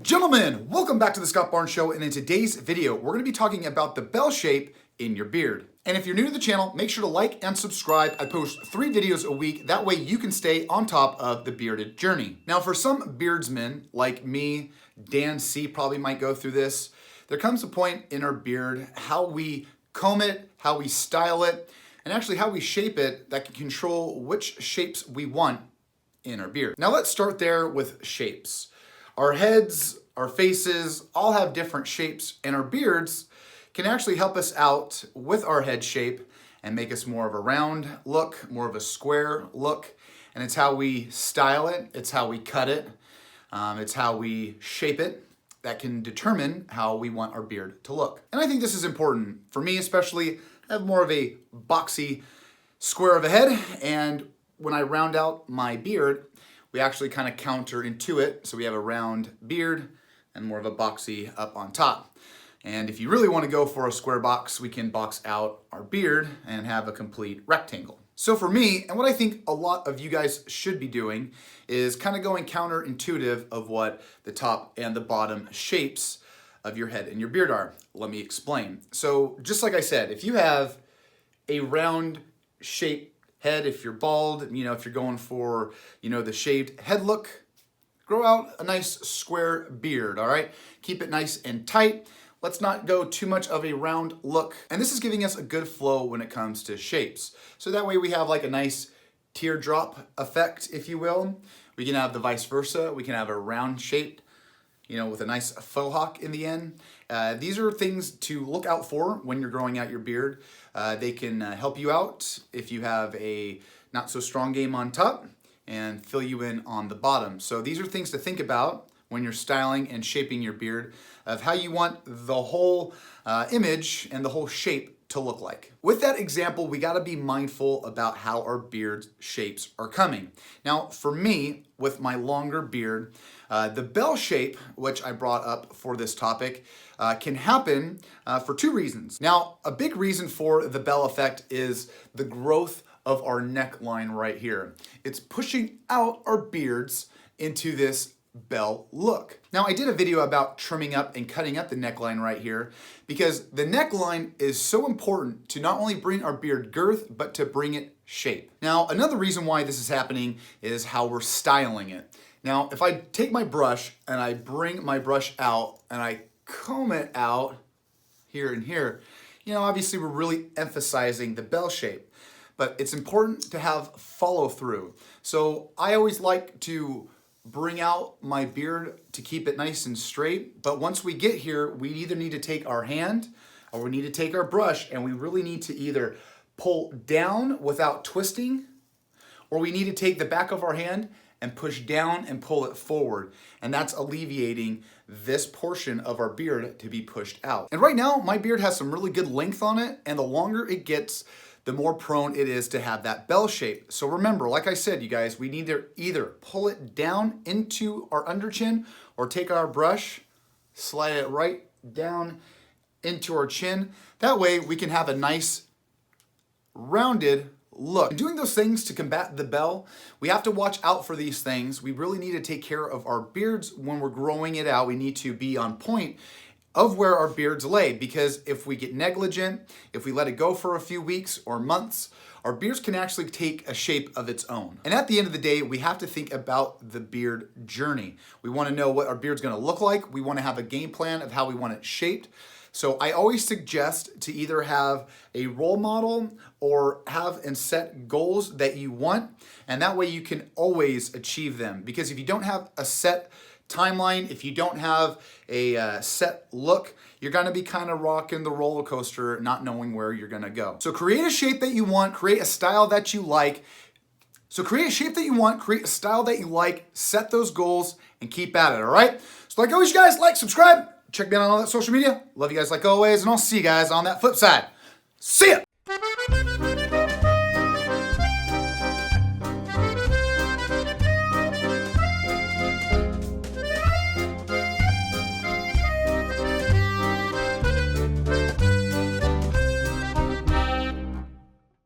Gentlemen, welcome back to the Scott Barnes Show, and in today's video, we're going to be talking about the bell shape in your beard. And if you're new to the channel, make sure to like and subscribe. I post 3 videos a week. That way you can stay on top of the bearded journey. Now, for some beardsmen like me, Dan C probably might go through this. There comes a point in our beard, how we comb it, how we style it, and actually how we shape it that can control which shapes we want in our beard. Now let's start there with shapes. Our heads, our faces all have different shapes, and our beards can actually help us out with our head shape and make us more of a round look, more of a square look. And it's how we style it, it's how we cut it, it's how we shape it that can determine how we want our beard to look. And I think this is important for me, especially. I have more of a boxy square of a head, and when I round out my beard, we actually kind of counter into it. So we have a round beard and more of a boxy up on top. And if you really want to go for a square box, we can box out our beard and have a complete rectangle. So for me, and what I think a lot of you guys should be doing, is kind of going counterintuitive of what the top and the bottom shapes of your head and your beard are. Let me explain. So just like I said, if you have a round shape head, if you're bald, if you're going for, the shaved head look, grow out a nice square beard, all right? Keep it nice and tight. Let's not go too much of a round look. And this is giving us a good flow when it comes to shapes. So that way we have like a nice teardrop effect, if you will. We can have the vice versa. We can have a round shaped, with a nice faux hawk in the end. These are things to look out for when you're growing out your beard. They can help you out if you have a not so strong game on top and fill you in on the bottom. So these are things to think about when you're styling and shaping your beard, of how you want the whole image and the whole shape to look like. With that example, we gotta be mindful about how our beard shapes are coming. Now, for me, with my longer beard, the bell shape, which I brought up for this topic, can happen for 2 reasons. Now, a big reason for the bell effect is the growth of our neckline right here. It's pushing out our beards into this bell look. Now, I did a video about trimming up and cutting up the neckline right here because the neckline is so important to not only bring our beard girth, but to bring it shape. Now, another reason why this is happening is how we're styling it. Now, if I take my brush and I bring my brush out and I comb it out here and here, obviously we're really emphasizing the bell shape, but it's important to have follow through. So I always like to bring out my beard to keep it nice and straight. But once we get here, we either need to take our hand or we need to take our brush, and we really need to either pull down without twisting, or we need to take the back of our hand and push down and pull it forward. And that's alleviating this portion of our beard to be pushed out. And right now, my beard has some really good length on it, and the longer it gets, the more prone it is to have that bell shape. So remember, like I said, you guys, we need to either pull it down into our under chin or take our brush, slide it right down into our chin. That way we can have a nice rounded look. In doing those things to combat the bell, we have to watch out for these things. We really need to take care of our beards when we're growing it out. We need to be on point of where our beards lay, because if we get negligent, if we let it go for a few weeks or months, our beards can actually take a shape of its own. And at the end of the day, we have to think about the beard journey. We want to know what our beard's going to look like. We want to have a game plan of how we want it shaped. So I always suggest to either have a role model or have and set goals that you want, and that way you can always achieve them. Because if you don't have a set timeline, if you don't have a set look, you're gonna be kind of rocking the roller coaster, not knowing where you're gonna go. So create a shape that you want, create a style that you like. Create a style that you like, set those goals, and keep at it, all right? So like always, you guys, like, subscribe, check me out on all that social media. Love you guys like always, and I'll see you guys on that flip side. See ya!